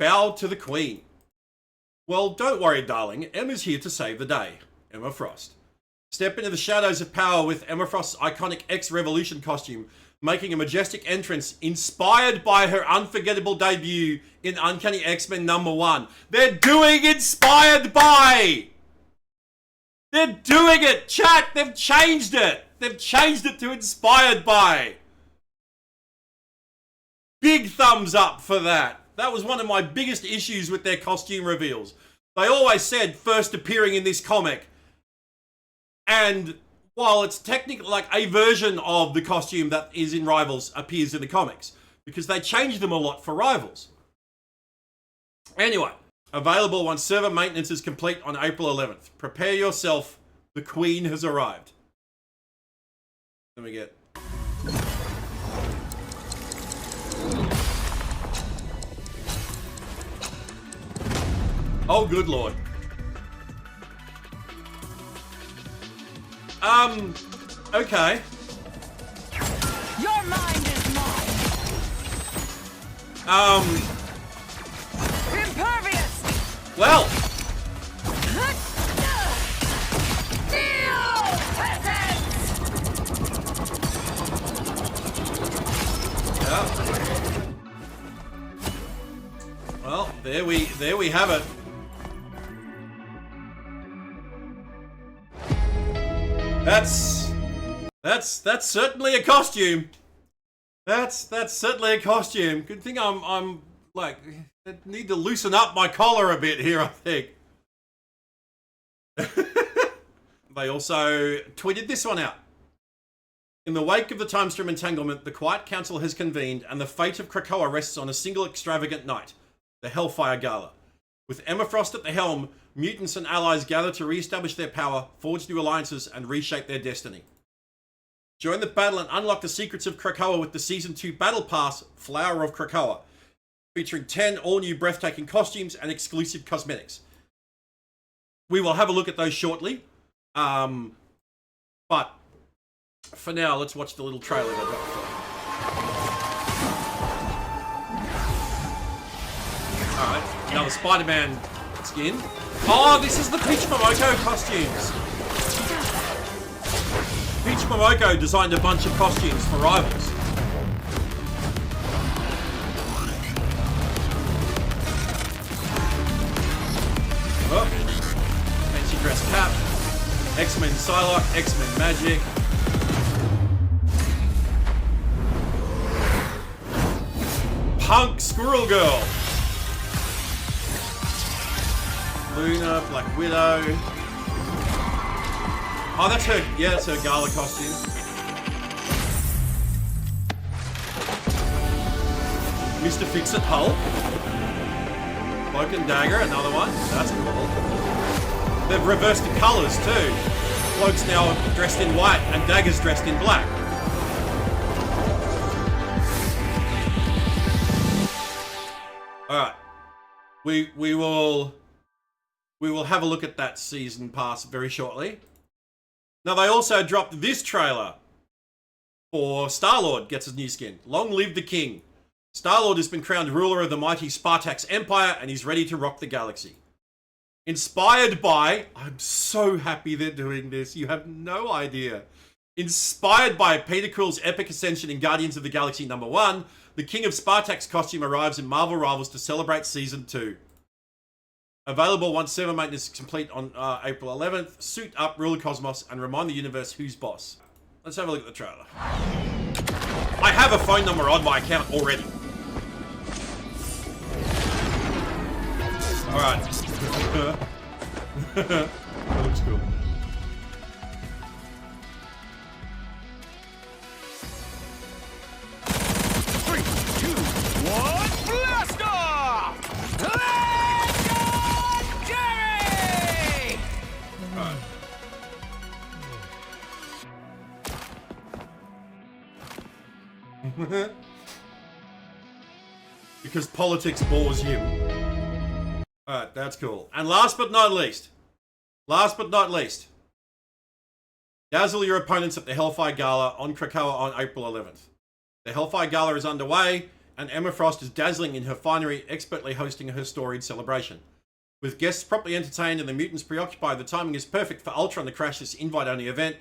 bow to the Queen. Well, don't worry, darling. Emma's here to save the day. Emma Frost. Step into the shadows of power with Emma Frost's iconic X-Revolution costume, making a majestic entrance inspired by her unforgettable debut in Uncanny X-Men #1. They're doing inspired by! They're doing it, chat! They've changed it! They've changed it to inspired by! Big thumbs up for that. That was one of my biggest issues with their costume reveals. They always said first appearing in this comic. And while it's technically like a version of the costume that is in Rivals appears in the comics, because they changed them a lot for Rivals. Anyway, available once server maintenance is complete on April 11th. Prepare yourself, the Queen has arrived. Let me get... Oh, good lord. Okay. Your mind is mine. Impervious. Well. Steel Yeah. Well, there we have it. That's certainly a costume. That's certainly a costume. Good thing I'm like, I need to loosen up my collar a bit here, I think. They also tweeted this one out. In the wake of the Timestream entanglement, the Quiet Council has convened, and the fate of Krakoa rests on a single extravagant night, the Hellfire Gala. With Emma Frost at the helm, mutants and allies gather to re-establish their power, forge new alliances, and reshape their destiny. Join the battle and unlock the secrets of Krakoa with the Season 2 Battle Pass, Flower of Krakoa, featuring 10 all-new breathtaking costumes and exclusive cosmetics. We will have a look at those shortly, but for now, let's watch the little trailer they got for you. Alright, another Spider-Man skin. Oh, this is the Peach Momoko costumes. Peach Momoko designed a bunch of costumes for Rivals. Oh, fancy dress cap. X-Men Psylocke, X-Men Magic. Punk Squirrel Girl. Luna, Black Widow. Oh, that's her, yeah, that's her gala costume. Mr. Fix-It Hulk. Cloak and Dagger, another one. That's cool. They've reversed the colours too. Cloak's now dressed in white and Dagger's dressed in black. Alright. We will have a look at that season pass very shortly. Now, they also dropped this trailer for Star-Lord gets his new skin. Long live the king. Star-Lord has been crowned ruler of the mighty Spartax Empire, and he's ready to rock the galaxy. Inspired by... I'm so happy they're doing this. You have no idea. Inspired by Peter Quill's epic ascension in Guardians of the Galaxy #1, the King of Spartax costume arrives in Marvel Rivals to celebrate Season 2. Available once server maintenance is complete on April 11th. Suit up, rule the cosmos, and remind the universe who's boss. Let's have a look at the trailer. I have a phone number on my account already. Alright. That looks cool. Because politics bores you. Alright, that's cool. And last but not least, dazzle your opponents at the Hellfire Gala on Krakoa on April 11th. The Hellfire Gala is underway, and Emma Frost is dazzling in her finery, expertly hosting her storied celebration. With guests properly entertained and the mutants preoccupied, the timing is perfect for Ultron to crash this invite-only event.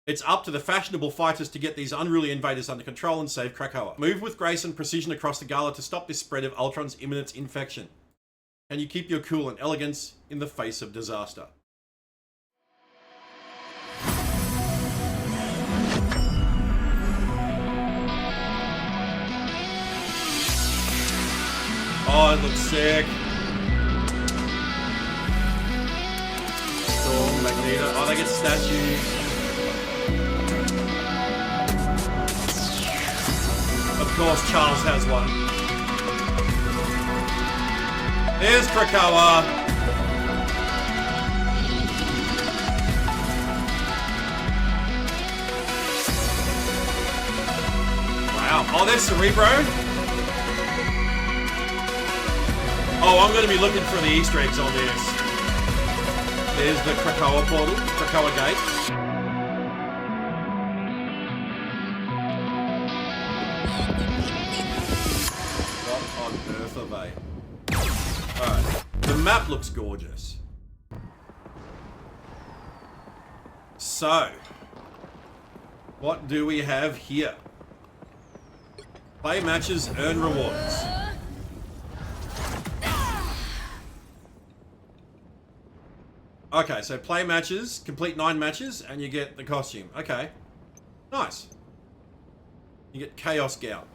It's up to the fashionable fighters to get these unruly invaders under control and save Krakoa. Move with grace and precision across the gala to stop this spread of Ultron's imminent infection. Can you keep your cool and elegance in the face of disaster? Oh, it looks sick. Storm, Magneto. Oh, they get statues. Of course, Charles has one. Here's Krakoa. Wow. Oh, there's Cerebro. Oh, I'm going to be looking for the Easter eggs on this. There's the Krakoa portal, Krakoa gate. What on earth are they? Alright, the map looks gorgeous. So, what do we have here? Play matches, earn rewards. Okay, so play matches, complete 9 matches, and you get the costume. Okay. Nice. You get Chaos Gown.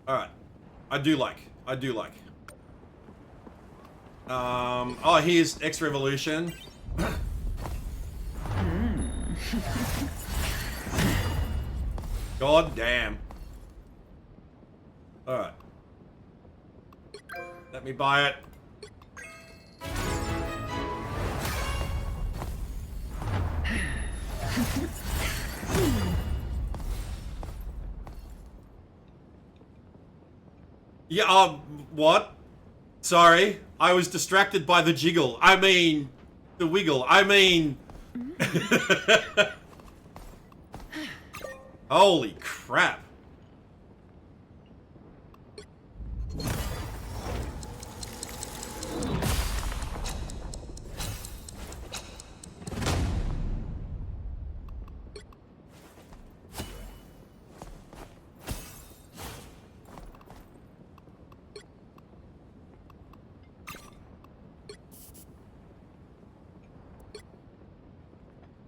Alright. I do like. Oh, here's X Revolution. God damn. Alright. Let me buy it. Yeah, what? Sorry, I was distracted by the jiggle. I mean, the wiggle. I mean... Holy crap.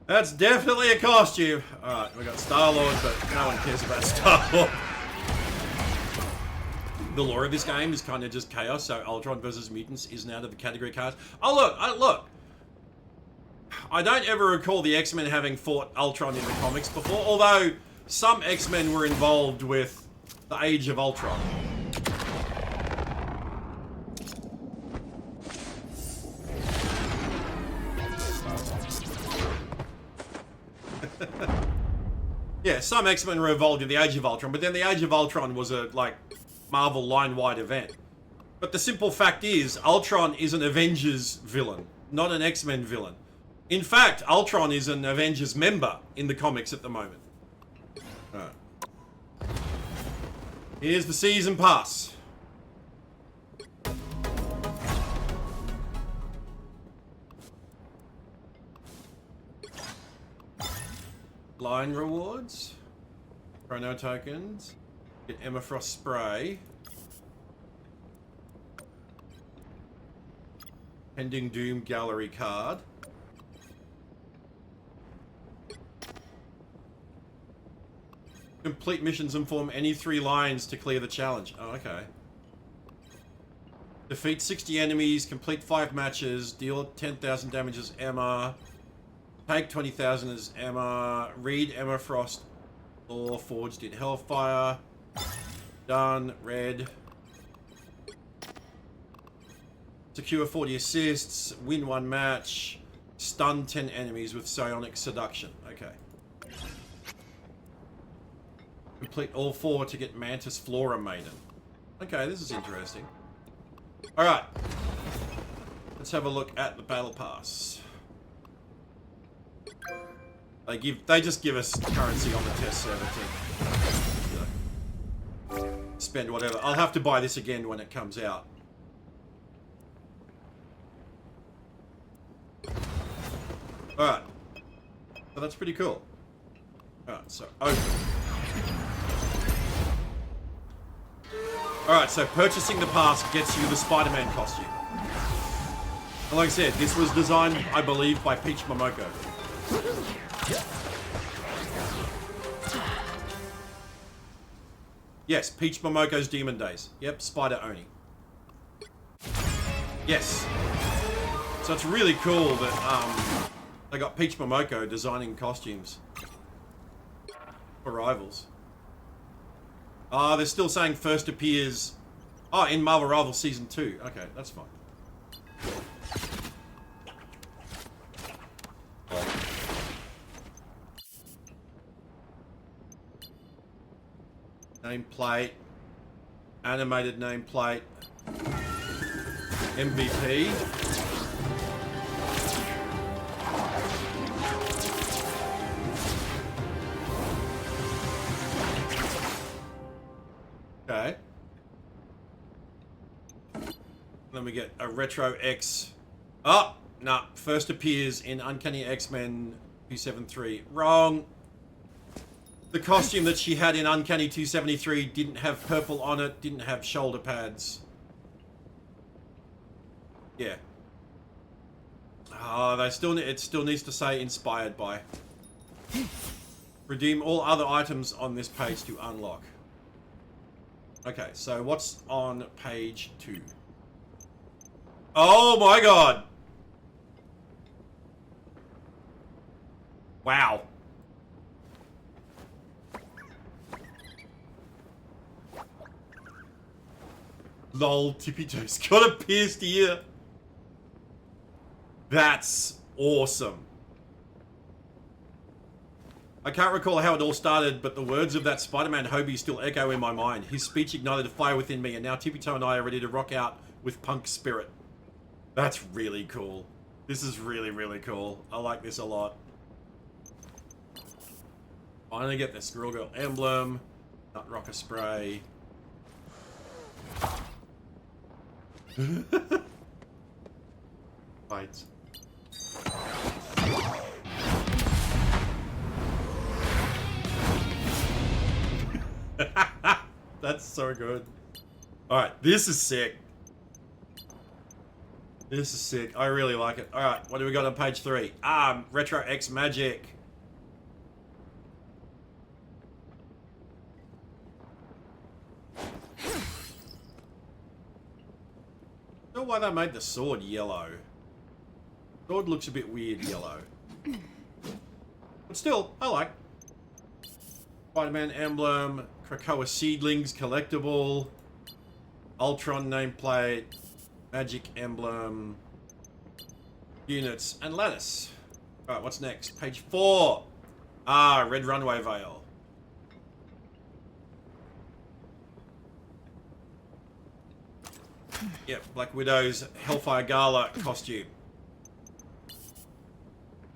That's definitely a costume. Alright, we got Star-Lord, but no one cares about Star-Lord. The lore of this game is kind of just chaos, so Ultron versus mutants isn't out of the category cards. Oh look! I don't ever recall the X-Men having fought Ultron in the comics before, although some X-Men were involved with the Age of Ultron. Yeah, some X-Men were involved in the Age of Ultron, but then the Age of Ultron was a, like, Marvel line-wide event. But the simple fact is, Ultron is an Avengers villain, not an X-Men villain. In fact, Ultron is an Avengers member in the comics at the moment. Alright. Here's the season pass. Line rewards. Chrono tokens. Get Emma Frost spray. Pending Doom gallery card. Complete missions and form any 3 lines to clear the challenge. Oh, okay. Defeat 60 enemies, complete 5 matches, deal 10,000 damage as Emma. Take 20,000 as Emma. Read Emma Frost. Lore forged in Hellfire. Done. Red. Secure 40 assists. Win 1 match. Stun 10 enemies with Psionic Seduction. Okay. Complete all 4 to get Mantis Flora Maiden. Okay, this is interesting. Alright. Let's have a look at the Battle Pass. They just give us currency on the test server to, spend whatever. I'll have to buy this again when it comes out. Alright. So that's pretty cool. Alright, so open. Alright, so purchasing the pass gets you the Spider-Man costume. And like I said, this was designed, I believe, by Peach Momoko. Yes, Peach Momoko's Demon Days. Yep, Spider Oni. Yes. So it's really cool that they got Peach Momoko designing costumes for Rivals. They're still saying first appears in Marvel Rivals Season 2. Okay, that's fine. Nameplate. Animated nameplate. MVP. Okay. Then we get a Retro X. Oh, no. First appears in Uncanny X-Men 273. Wrong. The costume that she had in Uncanny 273 didn't have purple on it, didn't have shoulder pads. Yeah. It still needs to say inspired by. Redeem all other items on this page to unlock. Okay, so what's on page 2? Oh my god! Wow. Lol, Tippy Toe's got a pierced ear. That's awesome. I can't recall how it all started, but the words of that Spider-Man Hobie still echo in my mind. His speech ignited a fire within me, and now Tippy Toe and I are ready to rock out with punk spirit. That's really cool. This is really, really cool. I like this a lot. Finally get the Squirrel Girl emblem. Nut Rocker spray. Fights. That's so good. Alright, this is sick. This is sick. I really like it. Alright, what do we got on page 3? Retro X Magic. I don't know why they made the sword yellow. Sword looks a bit weird yellow. But still, I like. Spider-Man emblem, Krakoa seedlings collectible, Ultron nameplate, Magic emblem, units, and lattice. Alright, what's next? Page 4. Red Runway Veil. Yep, Black Widow's Hellfire Gala costume.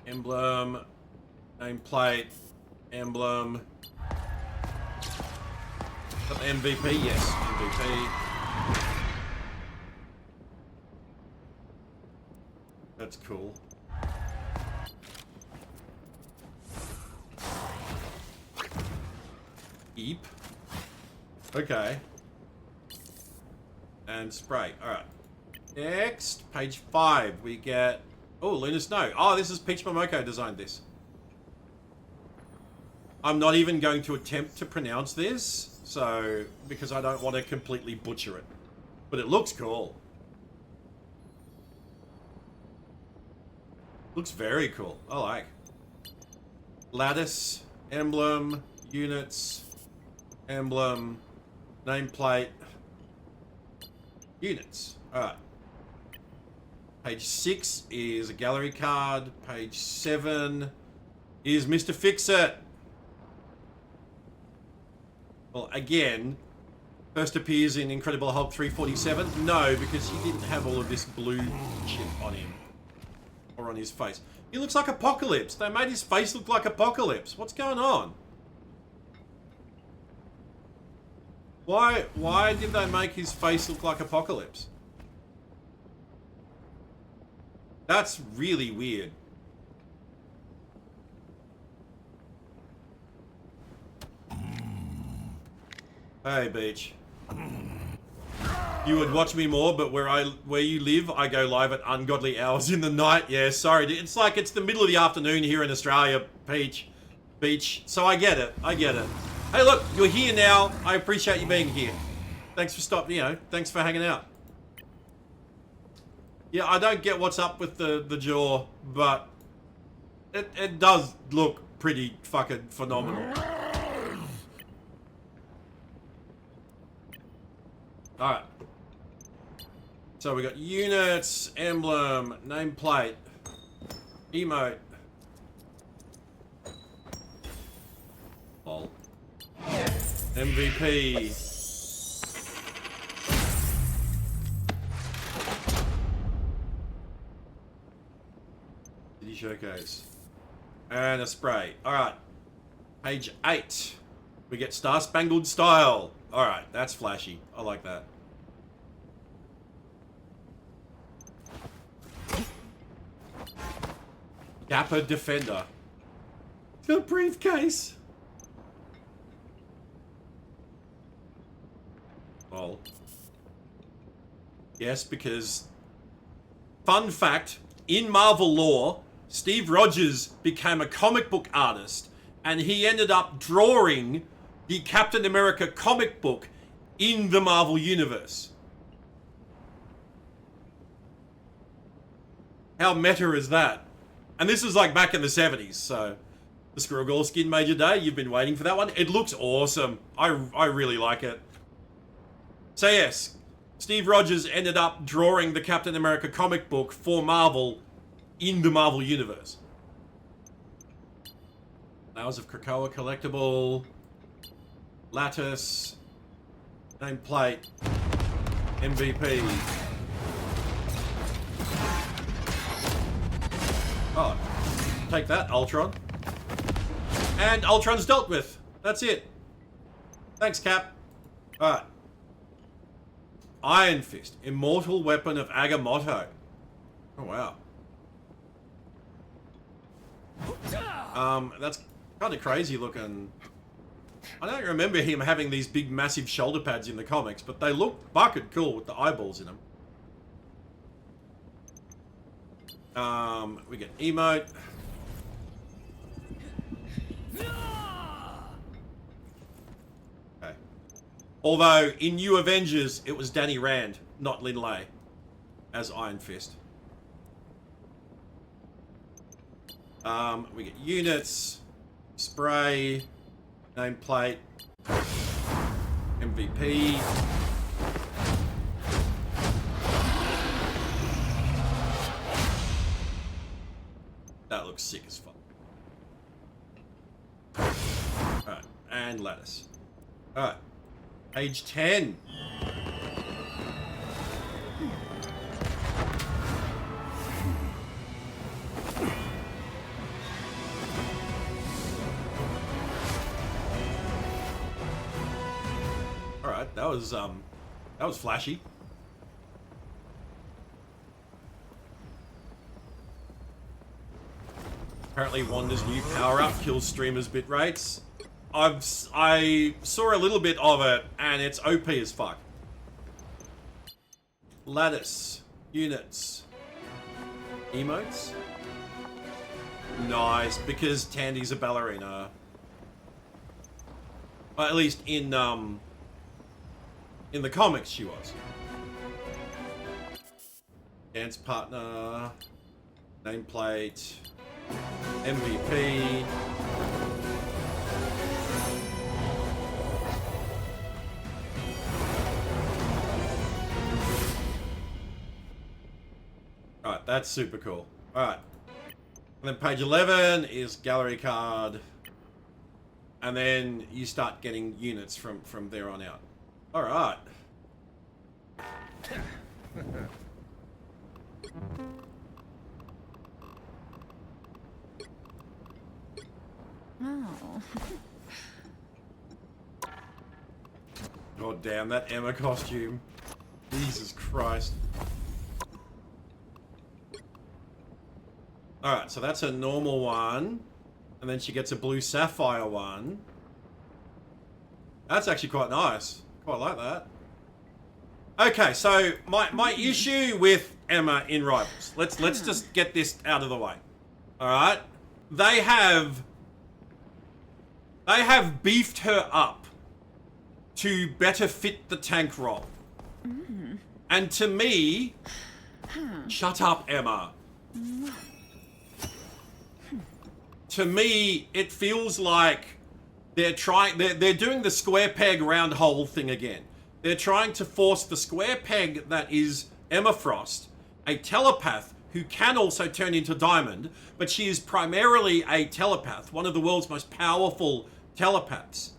Emblem, nameplate, emblem. Got the MVP, yes, MVP. That's cool. Eep. Okay. And spray. Alright. Next, page 5, we get... Oh, Lunar Snow. Oh, this is Peach Momoko designed this. I'm not even going to attempt to pronounce this, so... because I don't want to completely butcher it. But it looks cool. Looks very cool. I like. Lattice, emblem, units, emblem, nameplate, units. Alright. Page 6 is a gallery card. Page 7 is Mr. Fix-It. Well, again, first appears in Incredible Hulk 347. No, because he didn't have all of this blue shit on him. Or on his face. He looks like Apocalypse. They made his face look like Apocalypse. What's going on? Why did they make his face look like Apocalypse? That's really weird. Hey, Beach. You would watch me more, but where you live, I go live at ungodly hours in the night. Yeah, sorry. It's like it's the middle of the afternoon here in Australia, Beach. So I get it. I get it. Hey, look, you're here now. I appreciate you being here. Thanks for stopping, thanks for hanging out. Yeah, I don't get what's up with the jaw, but it does look pretty fucking phenomenal. Alright. So we got units, emblem, nameplate, emote. Lol. MVP. City showcase. And a spray. Alright. Page 8. We get Star Spangled Style. Alright, that's flashy. I like that. Dapper Defender. It's got a briefcase. Well. Yes, because... Fun fact, in Marvel lore, Steve Rogers became a comic book artist, and he ended up drawing the Captain America comic book in the Marvel Universe. How meta is that? And this is like back in the 70s, so... The Squirrel skin Major Day, you've been waiting for that one. It looks awesome. I really like it. So yes, Steve Rogers ended up drawing the Captain America comic book for Marvel in the Marvel Universe. Flowers of Krakoa collectible. Lattice. Nameplate. MVP. Oh, take that, Ultron. And Ultron's dealt with. That's it. Thanks, Cap. Alright. Iron Fist. Immortal Weapon of Agamotto. Oh, wow. That's kind of crazy looking. I don't remember him having these big, massive shoulder pads in the comics, but they look bucket cool with the eyeballs in them. We get emote. Okay. Although, in New Avengers, it was Danny Rand, not Lin Lei, as Iron Fist. We get units, spray, nameplate, MVP. That looks sick as fuck. Alright, and lattice. Alright, page 10. Alright, that was flashy. Apparently Wanda's new power-up kills streamers' bit rates. I saw a little bit of it, and it's OP as fuck. Lattice. Units. Emotes? Nice, because Tandy's a ballerina. Well, at least in the comics she was. Dance partner. Nameplate. MVP. Alright, that's super cool. Alright. And then page 11 is gallery card. And then you start getting units from there on out. Alright. Oh. God damn, that Emma costume. Jesus Christ. Alright, so that's a normal one. And then she gets a blue sapphire one. That's actually quite nice. Quite like that. Okay, so my issue with Emma in Rivals. Let's just get this out of the way. Alright? They have beefed her up to better fit the tank role. And to me, shut up, Emma. To me, it feels like they're doing the square peg round hole thing again. They're trying to force the square peg that is Emma Frost, a telepath who can also turn into Diamond, but she is primarily a telepath, one of the world's most powerful telepaths.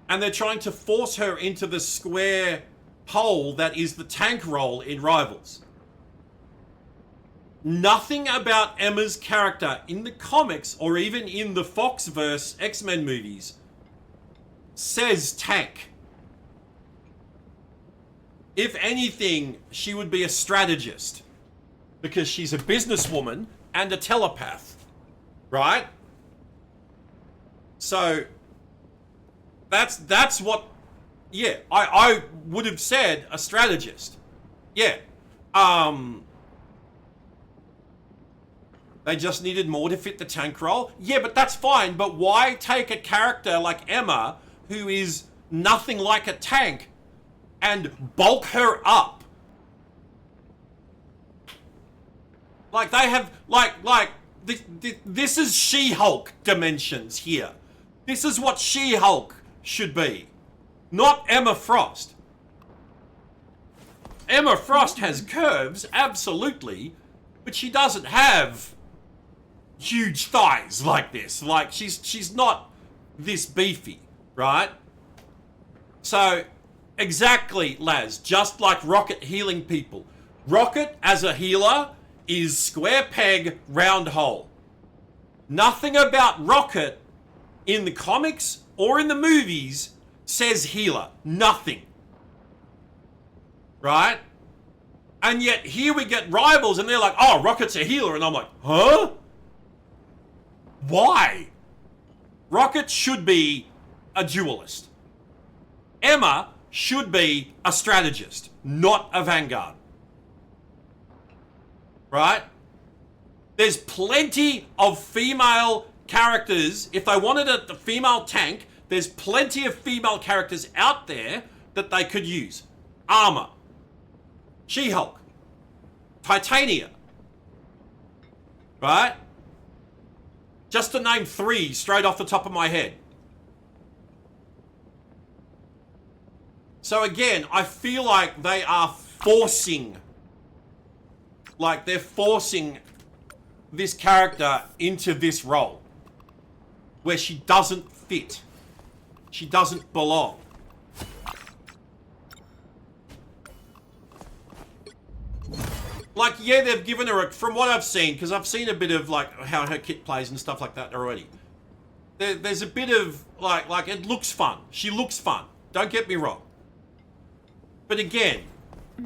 And they're trying to force her into the square hole that is the tank role in Rivals. Nothing about Emma's character in the comics or even in the Foxverse X-Men movies says tank. If anything, she would be a strategist because she's a businesswoman and a telepath, right? So that's what, yeah, I would have said a strategist. Yeah. They just needed more to fit the tank role. Yeah, but that's fine. But why take a character like Emma, who is nothing like a tank, and bulk her up? Like they have, this is She-Hulk dimensions here. This is what She-Hulk should be, not Emma Frost. Emma Frost has curves, absolutely, but she doesn't have huge thighs like this. Like she's not this beefy, right? So exactly, Laz, just like Rocket healing people. Rocket as a healer is square peg, round hole. Nothing about Rocket in the comics or in the movies says healer. Nothing. Right? And yet here we get Rivals and they're like, oh, Rocket's a healer. And I'm like, huh? Why? Rocket should be a duelist. Emma should be a strategist, not a vanguard. Right? There's plenty of female characters. If they wanted a female tank, there's plenty of female characters out there that they could use. Armor. She-Hulk. Titania. Right? Just to name 3 straight off the top of my head. So again, I feel like they are forcing, they're forcing this character into this role where she doesn't fit. She doesn't belong. Like, yeah, they've given her, from what I've seen, because I've seen a bit of, how her kit plays and stuff like that already. There's a bit of, it looks fun. She looks fun. Don't get me wrong. But again,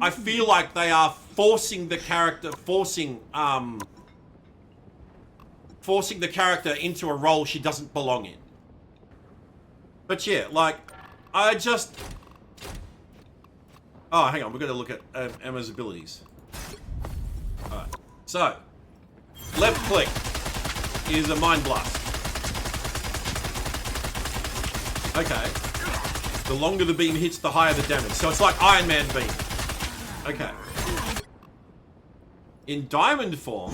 I feel like they are forcing the character, forcing the character into a role she doesn't belong in. But yeah, I just... Oh, hang on, we're going to look at Emma's abilities. Alright, so, left click is a Mind Blast. Okay. The longer the beam hits, the higher the damage. So it's like Iron Man beam. Okay. In Diamond form,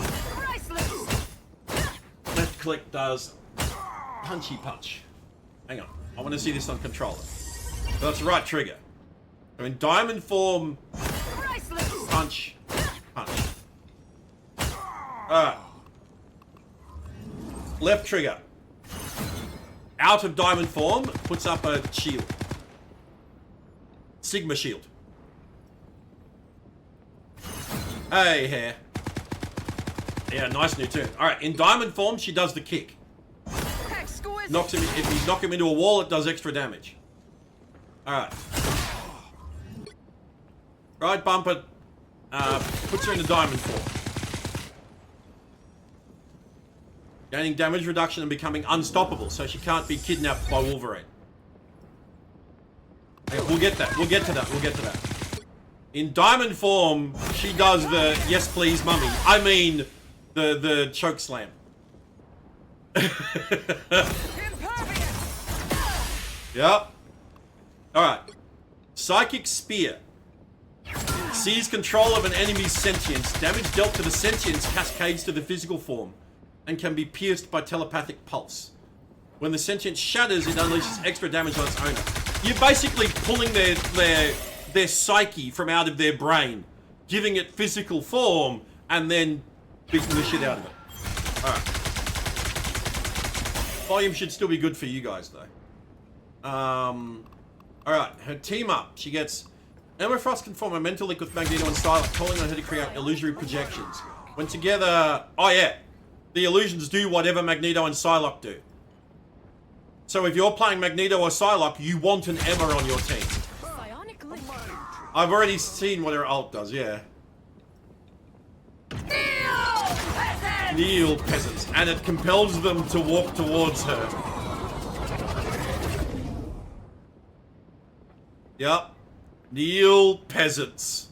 left click does punchy punch. Hang on, I want to see this on controller. That's right trigger. So in Diamond form, punch, punch. Alright. Left trigger. Out of Diamond form, puts up a shield. Sigma shield. Hey, hair. Yeah, nice new turn. Alright, in Diamond form, she does the kick. Knocks him. If you knock him into a wall, it does extra damage. All right. Right bumper puts her in the diamond form. Gaining damage reduction and becoming unstoppable, so she can't be kidnapped by Wolverine. Okay, we'll get that. We'll get to that. We'll get to that. In diamond form, she does the yes please mummy. I mean, the choke slam. Yep. Alright. Psychic Spear. Seize control of an enemy's sentience. Damage dealt to the sentience cascades to the physical form and can be pierced by telepathic pulse. When the sentience shatters, it unleashes extra damage on its owner. You're basically pulling their psyche from out of their brain, giving it physical form, and then beating the shit out of it. Alright. Volume should still be good for you guys, though. Alright, her team up. She gets... Emma Frost can form a mental link with Magneto and Psylocke, calling on her to create illusory projections. When together... Oh, yeah. The illusions do whatever Magneto and Psylocke do. So if you're playing Magneto or Psylocke, you want an Emma on your team. I've already seen what her ult does, yeah. Kneel, peasants. And it compels them to walk towards her. Yep. Kneel, peasants.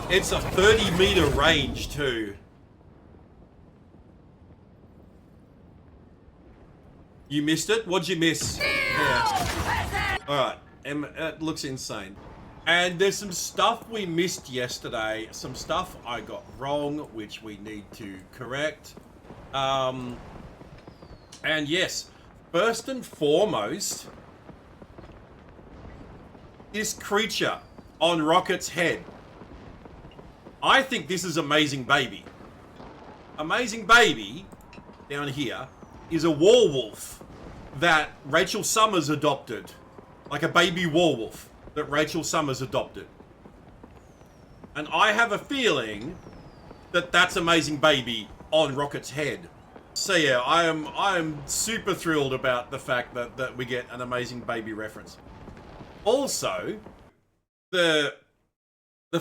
It's a 30-meter range, too. You missed it? What'd you miss? Yeah. Alright. It looks insane. And there's some stuff we missed yesterday. Some stuff I got wrong, which we need to correct. And yes, first and foremost, this creature on Rocket's head. I think this is Amazing Baby. Amazing Baby, down here, is a werewolf that Rachel Summers adopted. Like a baby werewolf that Rachel Summers adopted. And I have a feeling that that's Amazing Baby on Rocket's head. So yeah, I am super thrilled about the fact that we get an Amazing Baby reference. Also, the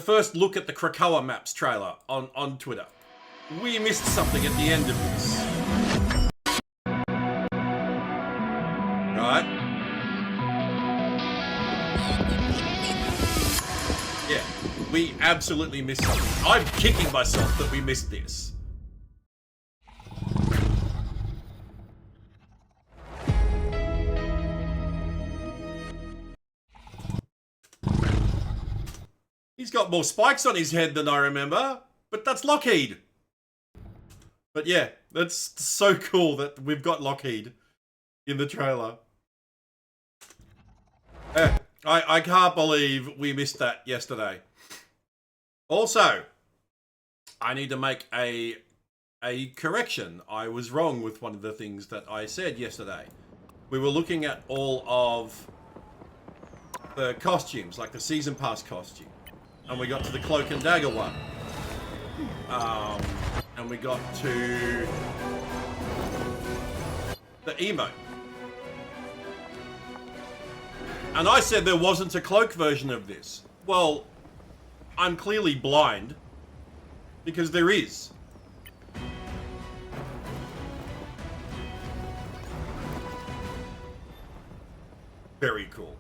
first look at the Krakoa Maps trailer on Twitter. We missed something at the end of this. Right? Yeah, we absolutely missed something. I'm kicking myself that we missed this. He's got more spikes on his head than I remember, but that's Lockheed. But yeah, that's so cool that we've got Lockheed in the trailer. I can't believe we missed that yesterday. Also, I need to make a correction. I was wrong with one of the things that I said yesterday. We were looking at all of the costumes, like the season pass costume. And we got to the Cloak and Dagger one. And we got to the emote. And I said there wasn't a cloak version of this. Well, I'm clearly blind. Because there is. Very cool.